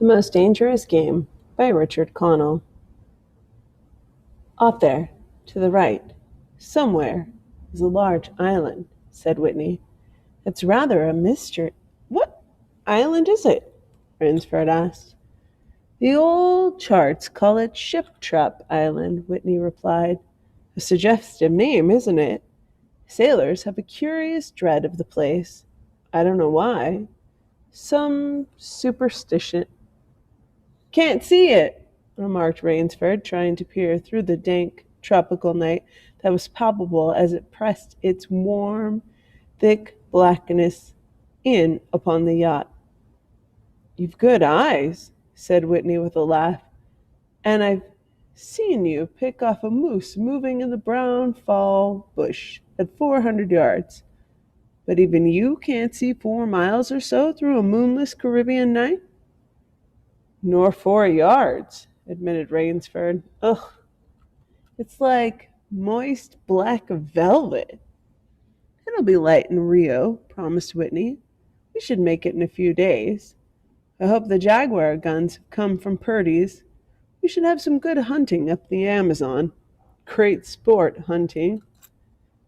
The Most Dangerous Game by Richard Connell. Off there, to the right, somewhere, is a large island, said Whitney. It's rather a mystery. What island is it? Ransford asked. The old charts call it Ship Trap Island, Whitney replied. A suggestive name, isn't it? Sailors have a curious dread of the place. I don't know why. Some superstition. Can't see it, remarked Rainsford, trying to peer through the dank tropical night that was palpable as it pressed its warm, thick blackness in upon the yacht. You've good eyes, said Whitney with a laugh, and I've seen you pick off a moose moving in the brown fall bush at 400 yards. But even you can't see 4 miles or so through a moonless Caribbean night? Nor 4 yards, admitted Rainsford. Ugh, it's like moist black velvet. It'll be light in Rio, promised Whitney. We should make it in a few days. I hope the Jaguar guns have come from Purdy's. We should have some good hunting up the Amazon. Great sport, hunting.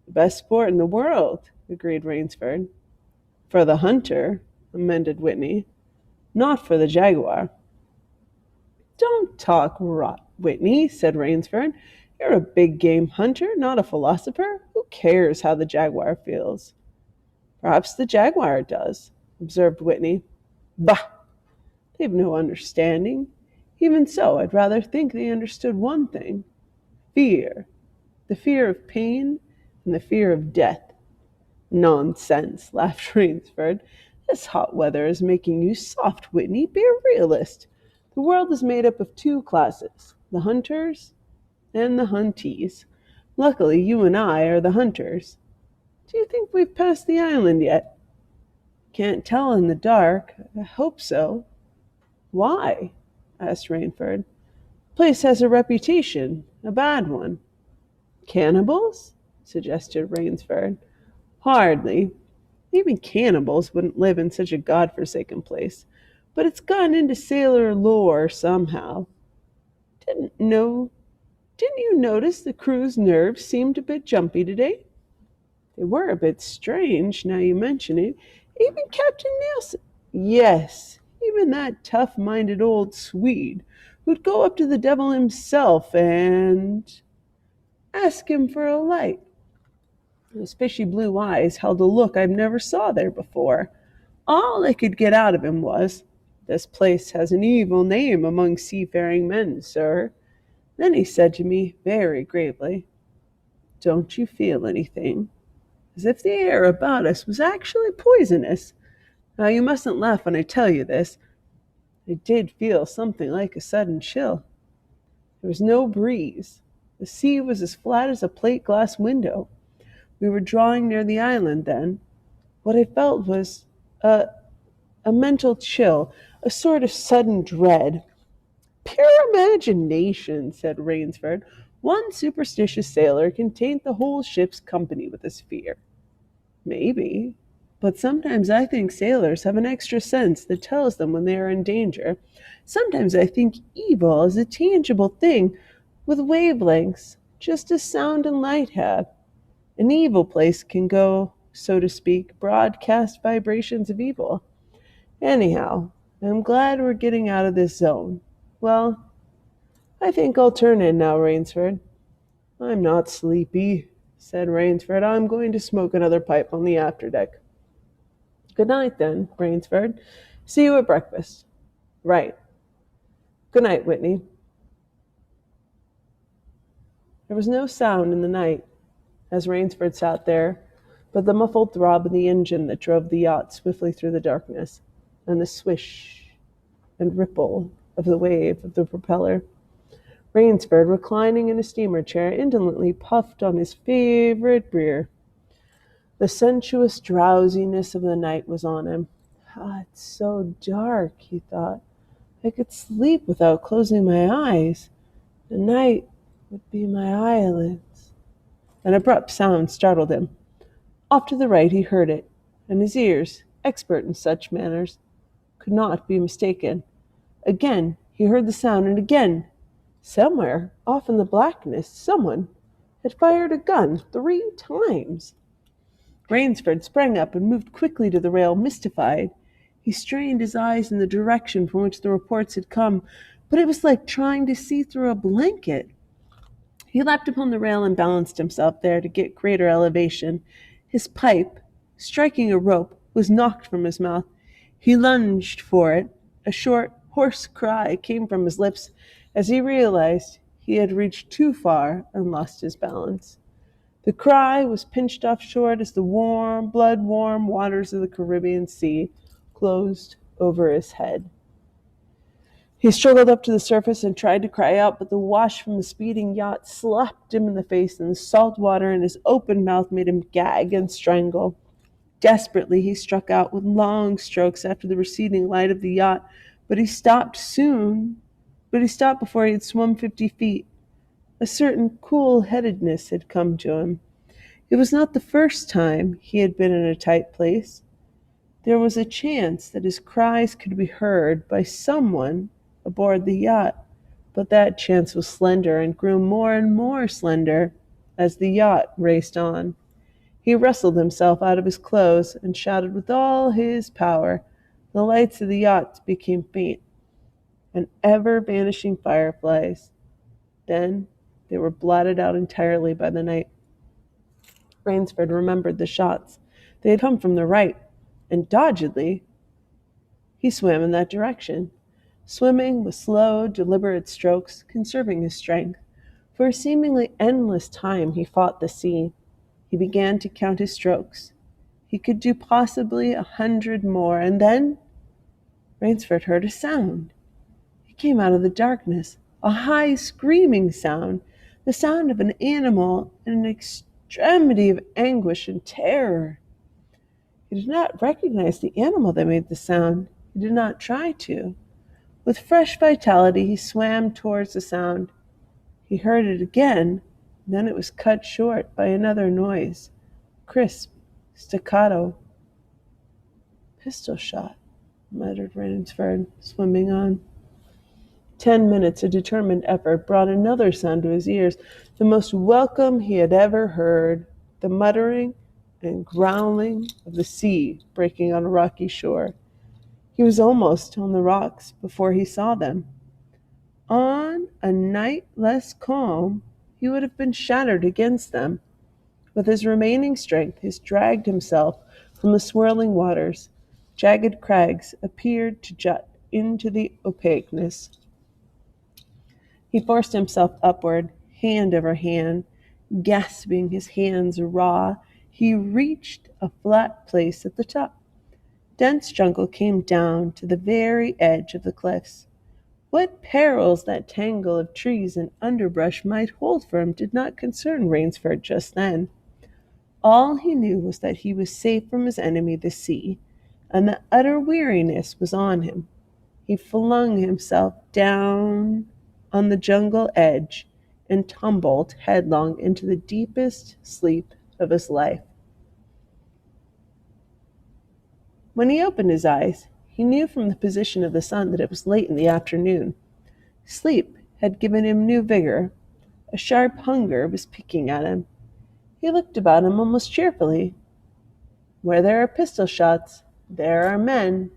The best sport in the world, agreed Rainsford. For the hunter, amended Whitney. Not for the Jaguar. Don't talk rot, Whitney, said Rainsford. You're a big game hunter, not a philosopher. Who cares how the Jaguar feels? Perhaps the Jaguar does, observed Whitney. Bah! They've no understanding. Even so, I'd rather think they understood one thing. Fear. The fear of pain and the fear of death. Nonsense, laughed Rainsford. This hot weather is making you soft, Whitney. Be a realist. The world is made up of two classes, the hunters and the huntees. Luckily, you and I are the hunters. Do you think we've passed the island yet? Can't tell in the dark. I hope so. Why? Asked Rainford. The place has a reputation, a bad one. Cannibals? Suggested Rainsford. Hardly. Even cannibals wouldn't live in such a godforsaken place. But it's gotten into sailor lore somehow. Didn't you notice the crew's nerves seemed a bit jumpy today? They were a bit strange, now you mention it. Even Captain Nelson. Yes, even that tough-minded old Swede who'd go up to the devil himself and ask him for a light. His fishy blue eyes held a look I never saw there before. All I could get out of him was, "This place has an evil name among seafaring men, sir." Then he said to me very gravely, "Don't you feel anything?" As if the air about us was actually poisonous. Now, you mustn't laugh when I tell you this. I did feel something like a sudden chill. There was no breeze. The sea was as flat as a plate glass window. We were drawing near the island then. What I felt was a mental chill, a sort of sudden dread. Pure imagination, said Rainsford. One superstitious sailor can taint the whole ship's company with his fear. Maybe. But sometimes I think sailors have an extra sense that tells them when they are in danger. Sometimes I think evil is a tangible thing with wavelengths, just as sound and light have. An evil place can go, so to speak, broadcast vibrations of evil. Anyhow, I'm glad we're getting out of this zone. Well, I think I'll turn in now, Rainsford. I'm not sleepy, said Rainsford. I'm going to smoke another pipe on the afterdeck. Good night, then, Rainsford. See you at breakfast. Right. Good night, Whitney. There was no sound in the night as Rainsford sat there, but the muffled throb of the engine that drove the yacht swiftly through the darkness, and the swish and ripple of the wave of the propeller. Rainsford, reclining in a steamer chair, indolently puffed on his favorite beer. The sensuous drowsiness of the night was on him. Ah, it's so dark, he thought. I could sleep without closing my eyes. The night would be my eyelids. An abrupt sound startled him. Off to the right he heard it, and his ears, expert in such matters, could not be mistaken. Again he heard the sound, and again, somewhere off in the blackness, someone had fired a gun 3 times. Rainsford sprang up and moved quickly to the rail, mystified. He strained his eyes in the direction from which the reports had come, but it was like trying to see through a blanket. He leapt upon the rail and balanced himself there to get greater elevation. His pipe, striking a rope, was knocked from his mouth. He lunged for it. A short, hoarse cry came from his lips as he realized he had reached too far and lost his balance. The cry was pinched off short as the warm, blood-warm waters of the Caribbean Sea closed over his head. He struggled up to the surface and tried to cry out, but the wash from the speeding yacht slapped him in the face, and the salt water in his open mouth made him gag and strangle. Desperately, he struck out with long strokes after the receding light of the yacht, but he stopped before he had swum 50 feet. A certain cool-headedness had come to him. It was not the first time he had been in a tight place. There was a chance that his cries could be heard by someone aboard the yacht, but that chance was slender and grew more and more slender as the yacht raced on. He wrestled himself out of his clothes and shouted with all his power. The lights of the yacht became faint and ever-vanishing fireflies. Then they were blotted out entirely by the night. Rainsford remembered the shots. They had come from the right, and doggedly he swam in that direction, swimming with slow, deliberate strokes, conserving his strength. For a seemingly endless time he fought the sea. He began to count his strokes. He could do possibly 100 more, and then Rainsford heard a sound. It came out of the darkness, a high, screaming sound, the sound of an animal in an extremity of anguish and terror. He did not recognize the animal that made the sound. He did not try to. With fresh vitality, he swam towards the sound. He heard it again, then it was cut short by another noise, crisp, staccato. "Pistol shot," muttered Rainsford, swimming on. 10 minutes of determined effort brought another sound to his ears, the most welcome he had ever heard, the muttering and growling of the sea breaking on a rocky shore. He was almost on the rocks before he saw them. On a night less calm, he would have been shattered against them. With his remaining strength, he dragged himself from the swirling waters. Jagged crags appeared to jut into the opaqueness. He forced himself upward, hand over hand, gasping, his hands raw. He reached a flat place at the top. Dense jungle came down to the very edge of the cliffs. What perils that tangle of trees and underbrush might hold for him did not concern Rainsford just then. All he knew was that he was safe from his enemy, the sea, and that utter weariness was on him. He flung himself down on the jungle edge and tumbled headlong into the deepest sleep of his life. When he opened his eyes, he knew from the position of the sun that it was late in the afternoon. Sleep had given him new vigor. A sharp hunger was picking at him. He looked about him almost cheerfully. Where there are pistol shots, there are men.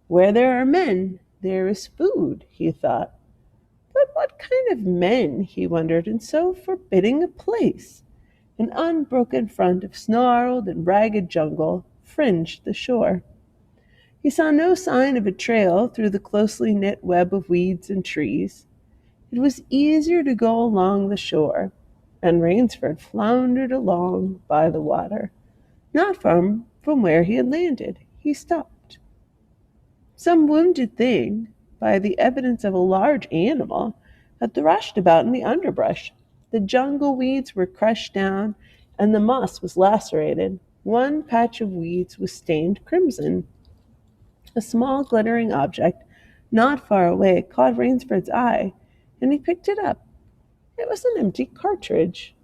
Where there are men, there is food, he thought. But what kind of men, he wondered, in so forbidding a place? An unbroken front of snarled and ragged jungle fringed the shore. He saw no sign of a trail through the closely knit web of weeds and trees. It was easier to go along the shore, and Rainsford floundered along by the water. Not far from where he had landed, he stopped. Some wounded thing, by the evidence of a large animal, had thrashed about in the underbrush. The jungle weeds were crushed down, and the moss was lacerated. One patch of weeds was stained crimson. A small glittering object not far away caught Rainsford's eye, and he picked it up. It was an empty cartridge.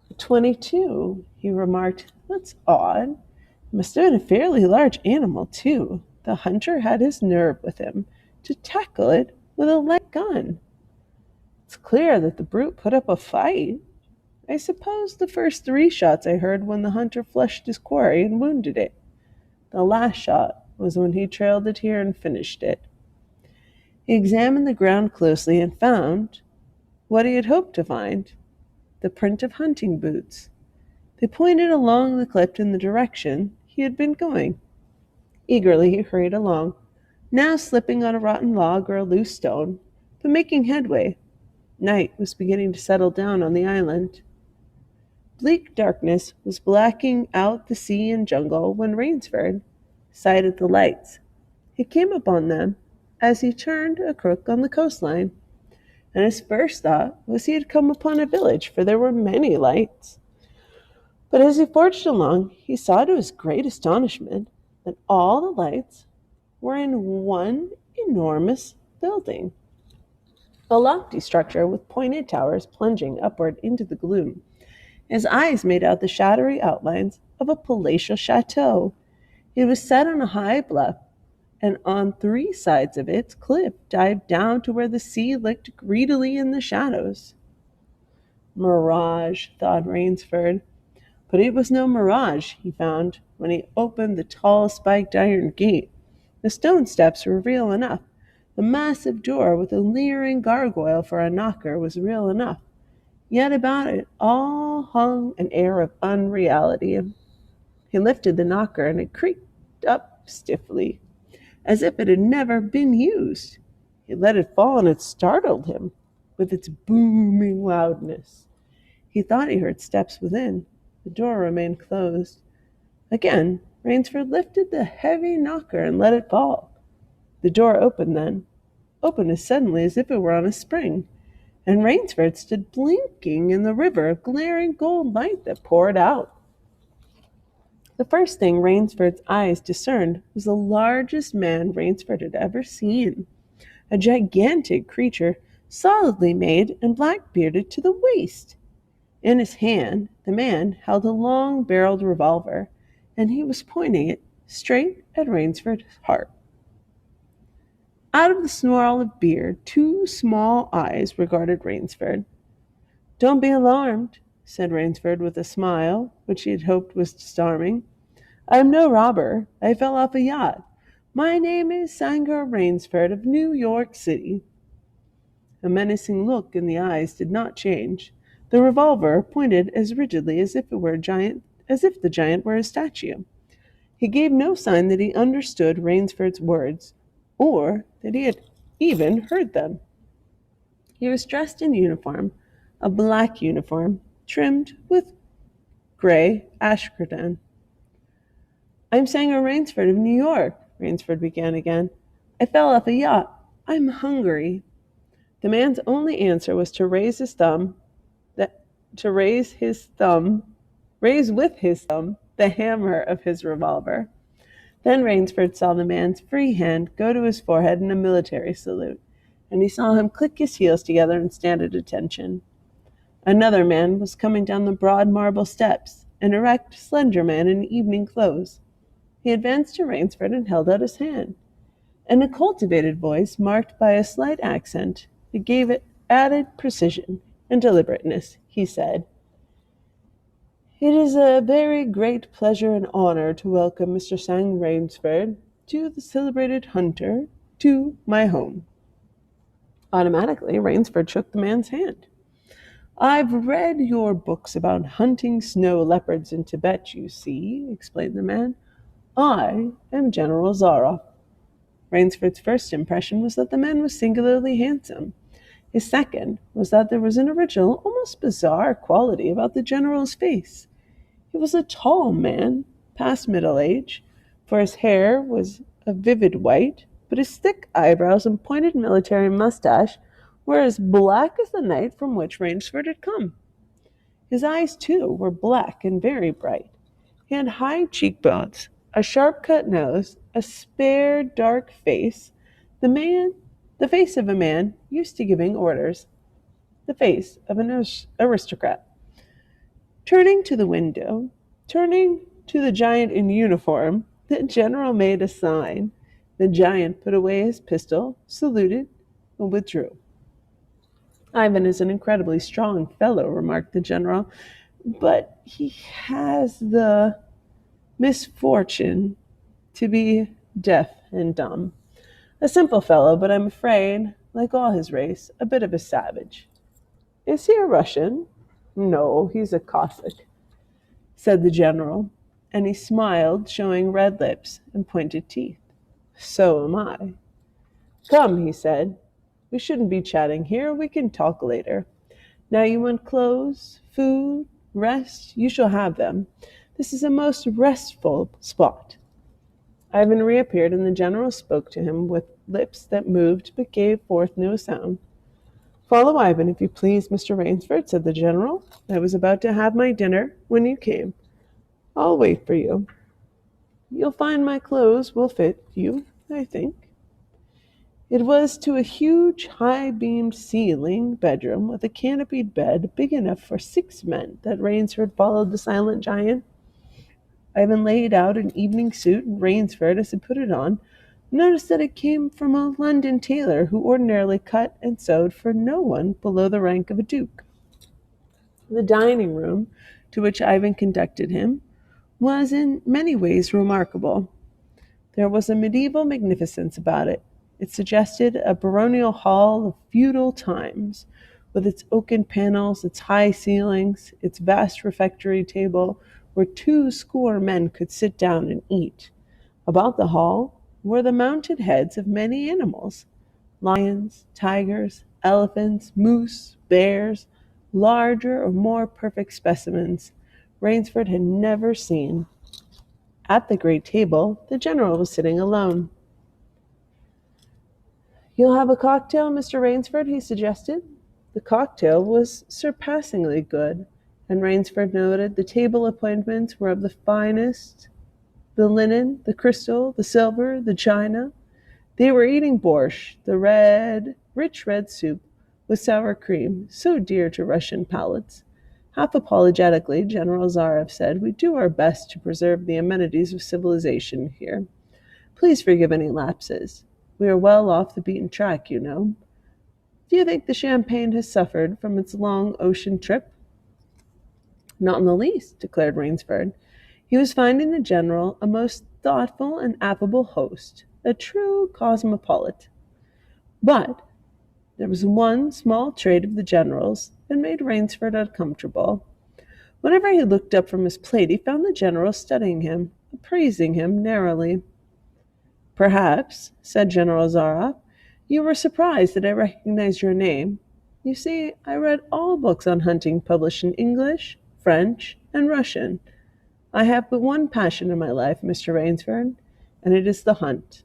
"A 22, he remarked. "That's odd. It must have been a fairly large animal, too. The hunter had his nerve with him. to tackle it with a light gun. It's clear that the brute put up a fight. I suppose the first 3 shots I heard when the hunter flushed his quarry and wounded it. The last shot was when he trailed it here and finished it. He examined the ground closely and found what he had hoped to find, the print of hunting boots. They pointed along the cliff in the direction he had been going. Eagerly he hurried along, now slipping on a rotten log or a loose stone, but making headway. Night was beginning to settle down on the island. Bleak darkness was blacking out the sea and jungle when Rainsford sighted the lights. He came upon them as he turned a crook on the coastline, and his first thought was he had come upon a village, for there were many lights. But as he forged along, he saw to his great astonishment that all the lights were in one enormous building, a lofty structure with pointed towers plunging upward into the gloom. His eyes made out the shadowy outlines of a palatial chateau. It was set on a high bluff, and on 3 sides of its cliff dived down to where the sea licked greedily in the shadows. Mirage, thought Rainsford. But it was no mirage, he found, when he opened the tall spiked iron gate. The stone steps were real enough. The massive door with a leering gargoyle for a knocker was real enough. Yet about it all hung an air of unreality. He lifted the knocker, and it creaked up stiffly, as if it had never been used. He let it fall, and it startled him with its booming loudness. He thought he heard steps within. The door remained closed. Again, Rainsford lifted the heavy knocker and let it fall. The door opened as suddenly as if it were on a spring, and Rainsford stood blinking in the river of glaring gold light that poured out. The first thing Rainsford's eyes discerned was the largest man Rainsford had ever seen, a gigantic creature, solidly made and black-bearded to the waist. In his hand, the man held a long-barreled revolver, and he was pointing it straight at Rainsford's heart. Out of the snarl of beard, 2 small eyes regarded Rainsford. "Don't be alarmed," said Rainsford with a smile which he had hoped was disarming. "I am no robber. I fell off a yacht. My name is Sanger Rainsford of New York City." A menacing look in the eyes did not change. The revolver pointed as rigidly as if the giant were a statue. He gave no sign that he understood Rainsford's words, or that he had even heard them. He was dressed in uniform, a black uniform, trimmed with gray ashkerdan. "I'm Sanger Rainsford of New York," Rainsford began again. "I fell off a yacht. I'm hungry." The man's only answer was to raise with his thumb the hammer of his revolver. Then Rainsford saw the man's free hand go to his forehead in a military salute, and he saw him click his heels together and stand at attention. Another man was coming down the broad marble steps, an erect, slender man in evening clothes. He advanced to Rainsford and held out his hand. In a cultivated voice marked by a slight accent that gave it added precision and deliberateness, he said, "It is a very great pleasure and honor to welcome Mr. Sanger Rainsford, to the celebrated hunter, to my home." Automatically, Rainsford shook the man's hand. "I've read your books about hunting snow leopards in Tibet, you see," explained the man. "I am General Zaroff." Rainsford's first impression was that the man was singularly handsome. His second was that there was an original, almost bizarre quality about the general's face. He was a tall man, past middle age, for his hair was a vivid white, but his thick eyebrows and pointed military mustache were as black as the night from which Rainsford had come. His eyes, too, were black and very bright. He had high cheekbones, a sharp-cut nose, a spare, dark face, the face of a man used to giving orders, the face of an aristocrat. Turning to the giant in uniform, the general made a sign. The giant put away his pistol, saluted, and withdrew. Ivan is an incredibly strong fellow, remarked the general, but he has the misfortune to be deaf and dumb. A simple fellow, but I'm afraid, like all his race, a bit of a savage. Is he a Russian? No, he's a Cossack, said the general, and he smiled, showing red lips and pointed teeth. So am I. Come, he said. We shouldn't be chatting here. We can talk later. Now you want clothes, food, rest? You shall have them. This is a most restful spot. Ivan reappeared, and the general spoke to him with lips that moved but gave forth no sound. Follow Ivan, if you please, Mr. Rainsford, said the general. I was about to have my dinner when you came. I'll wait for you. You'll find my clothes will fit you, I think. It was to a huge, high-beamed ceiling bedroom with a canopied bed big enough for 6 men that Rainsford followed the silent giant. Ivan laid out an evening suit, and Rainsford, as he put it on, noticed that it came from a London tailor who ordinarily cut and sewed for no one below the rank of a duke. The dining room, to which Ivan conducted him, was in many ways remarkable. There was a medieval magnificence about it. It suggested a baronial hall of feudal times, with its oaken panels, its high ceilings, its vast refectory table, where 2 men could sit down and eat. About the hall were the mounted heads of many animals: lions, tigers, elephants, moose, bears, larger or more perfect specimens Rainsford had never seen. At the great table, the general was sitting alone. You'll have a cocktail, Mr. Rainsford, he suggested. The cocktail was surpassingly good, and Rainsford noted the table appointments were of the finest: the linen, the crystal, the silver, the china. They were eating borscht, the rich red soup with sour cream, so dear to Russian palates. Half apologetically, General Zarev said, We do our best to preserve the amenities of civilization here. Please forgive any lapses. We are well off the beaten track, you know. Do you think the champagne has suffered from its long ocean trip? Not in the least, declared Rainsford. He was finding the general a most thoughtful and affable host, a true cosmopolite. But there was one small trait of the general's that made Rainsford uncomfortable. Whenever he looked up from his plate, he found the general studying him, appraising him narrowly. Perhaps, said General Zarev, you were surprised that I recognized your name. You see, I read all books on hunting published in English, French, and Russian. I have but one passion in my life, Mr. Rainsford, and it is the hunt.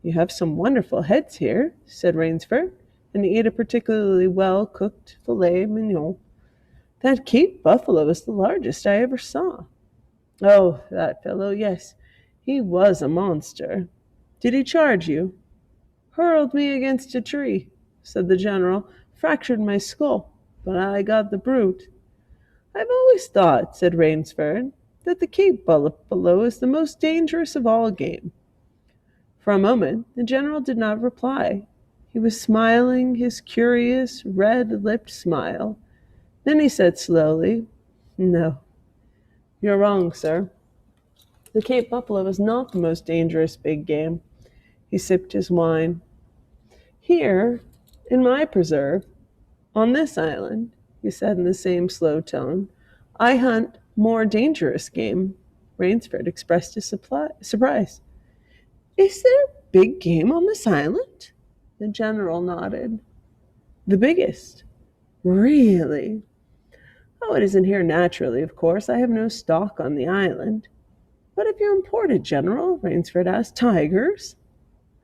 You have some wonderful heads here, said Rainsford, and he ate a particularly well-cooked filet mignon. That Cape buffalo is the largest I ever saw. Oh, that fellow, yes, he was a monster. Did he charge you? Hurled me against a tree, said the general, fractured my skull, but I got the brute. I've always thought, said Rainsford, that the Cape buffalo is the most dangerous of all game. For a moment the general did not reply. He was smiling his curious, red-lipped smile. Then he said slowly, No, you're wrong, sir. The Cape buffalo is not the most dangerous big game. He sipped his wine. Here, in my preserve, on this island, he said in the same slow tone, I hunt more dangerous game. Rainsford expressed his surprise. Is there big game on this island? The general nodded. The biggest. Really? Oh, it isn't here naturally, of course. I have no stock on the island. What have you imported, General? Rainsford asked. Tigers?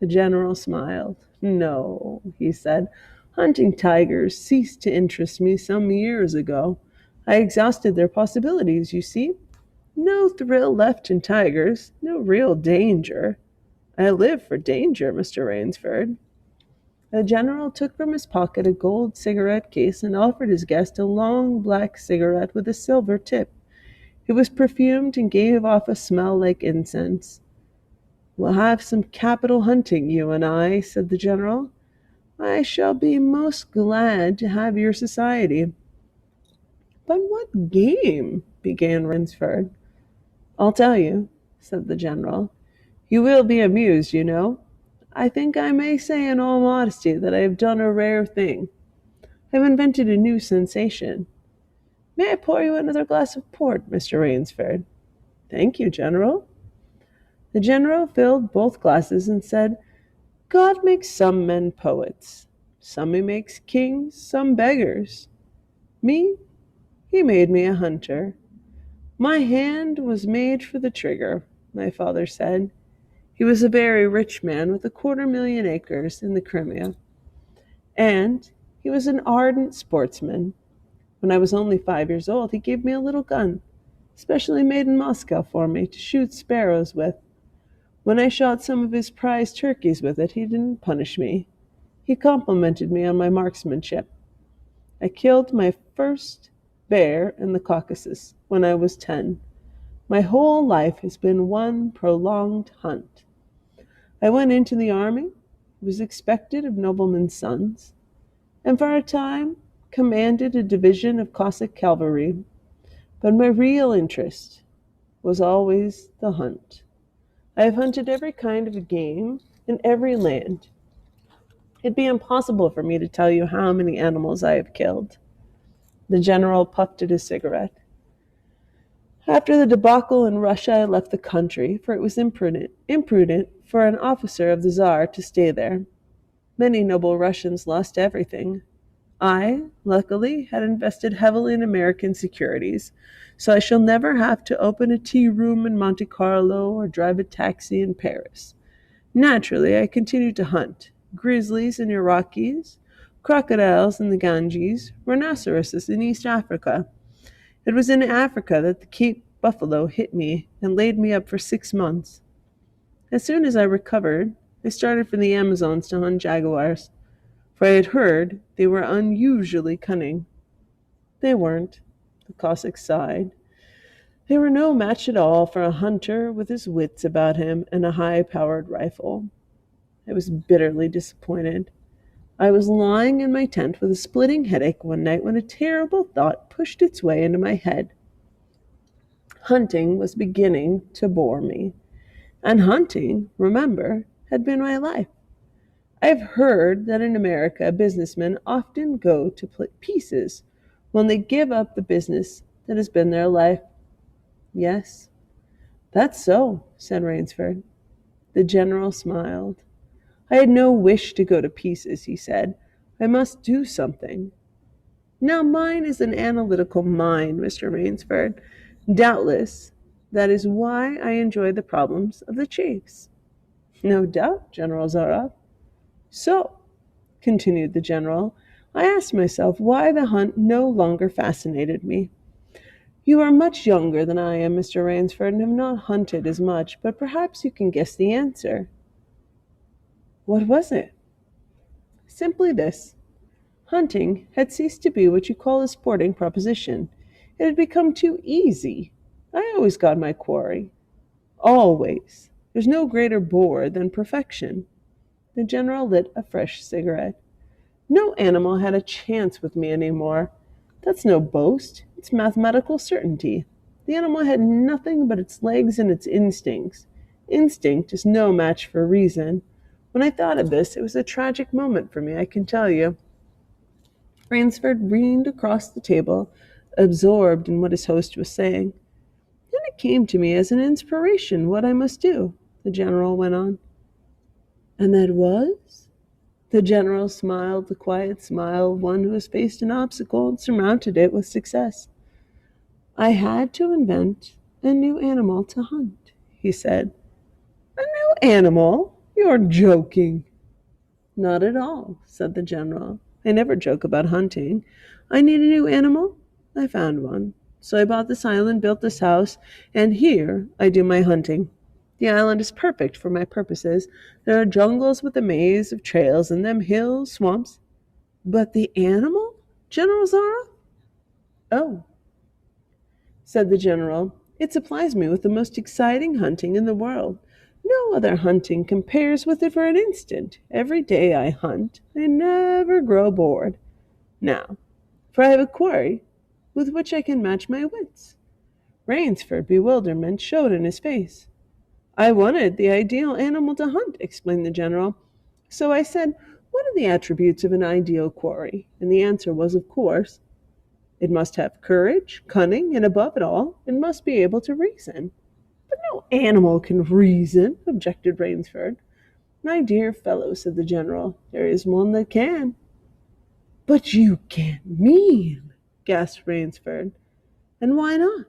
The general smiled. No, he said. Hunting tigers ceased to interest me some years ago. I exhausted their possibilities, you see. No thrill left in tigers, no real danger. I live for danger, Mr. Rainsford. The general took from his pocket a gold cigarette case and offered his guest a long black cigarette with a silver tip. It was perfumed and gave off a smell like incense. "We'll have some capital hunting, you and I," said the general. "I shall be most glad to have your society." "But what game?" began Ransford. "I'll tell you," said the general. "You will be amused, you know. I think I may say in all modesty that I have done a rare thing. I have invented a new sensation. May I pour you another glass of port, Mr. Rainsford?" "Thank you, General." The general filled both glasses and said, "God makes some men poets. Some he makes kings, some beggars. Me, he made me a hunter. My hand was made for the trigger," my father said. He was a very rich man with 250,000 acres in the Crimea. And he was an ardent sportsman. When I was only 5 years old, he gave me a little gun, specially made in Moscow for me, to shoot sparrows with. When I shot some of his prize turkeys with it, he didn't punish me. He complimented me on my marksmanship. I killed my first bear in the Caucasus when I was 10. My whole life has been one prolonged hunt. I went into the army, was expected of noblemen's sons, and for a time commanded a division of Cossack cavalry. But my real interest was always the hunt. I have hunted every kind of game in every land. It'd be impossible for me to tell you how many animals I have killed. The general puffed at his cigarette. After the debacle in Russia, I left the country, for it was imprudent for an officer of the Tsar to stay there. Many noble Russians lost everything. I, luckily, had invested heavily in American securities, so I shall never have to open a tea room in Monte Carlo or drive a taxi in Paris. Naturally, I continued to hunt grizzlies in Iraqis, crocodiles in the Ganges, rhinoceroses in East Africa. It was in Africa that the Cape buffalo hit me and laid me up for 6 months. As soon as I recovered, I started for the Amazons to hunt jaguars, for I had heard they were unusually cunning. They weren't. The Cossack sighed. They were no match at all for a hunter with his wits about him and a high-powered rifle. I was bitterly disappointed. I was lying in my tent with a splitting headache one night when a terrible thought pushed its way into my head. Hunting was beginning to bore me. And hunting, remember, had been my life. I have heard that in America businessmen often go to pieces when they give up the business that has been their life. Yes, that's so, said Rainsford. The general smiled. I had no wish to go to pieces, he said. I must do something. Now mine is an analytical mind, Mr. Rainsford. Doubtless, that is why I enjoy the problems of the chiefs. No doubt, General Zaroff. So, continued the general, I asked myself why the hunt no longer fascinated me. You are much younger than I am, Mr. Rainsford, and have not hunted as much, but perhaps you can guess the answer. What was it? Simply this. Hunting had ceased to be what you call a sporting proposition. It had become too easy. I always got my quarry. Always. There's no greater bore than perfection. The general lit a fresh cigarette. No animal had a chance with me any more. That's no boast. It's mathematical certainty. The animal had nothing but its legs and its instincts. Instinct is no match for reason. When I thought of this, it was a tragic moment for me, I can tell you. Ransford leaned across the table, absorbed in what his host was saying. Then it came to me as an inspiration what I must do, the general went on. And that was? The general smiled the quiet smile of one who has faced an obstacle and surmounted it with success. I had to invent a new animal to hunt, he said. A new animal? You're joking. Not at all, said the general. I never joke about hunting. I need a new animal. I found one. So I bought this island, built this house, and here I do my hunting. The island is perfect for my purposes. There are jungles with a maze of trails in them, hills, swamps. But the animal, General Zaroff? Oh, said the general, it supplies me with the most exciting hunting in the world. No other hunting compares with it for an instant. Every day I hunt, I never grow bored. Now, for I have a quarry with which I can match my wits. Rainsford bewilderment showed in his face. I wanted the ideal animal to hunt, explained the general. So I said, what are the attributes of an ideal quarry? And the answer was, of course, it must have courage, cunning, and above it all, it must be able to reason. But no animal can reason, objected Rainsford. My dear fellow, said the general, there is one that can. But you can't mean, gasped Rainsford. And why not?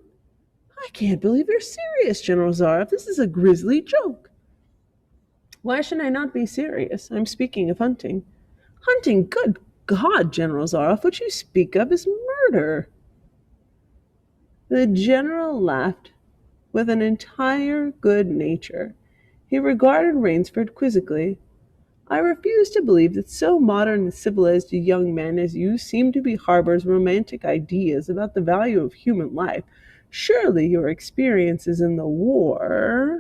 I can't believe you're serious, General Zaroff. This is a grisly joke. Why should I not be serious? I'm speaking of hunting. Hunting? Good God, General Zaroff, what you speak of is murder. The general laughed with an entire good nature. He regarded Rainsford quizzically. I refuse to believe that so modern and civilized a young man as you seem to be harbors romantic ideas about the value of human life. Surely your experiences in the war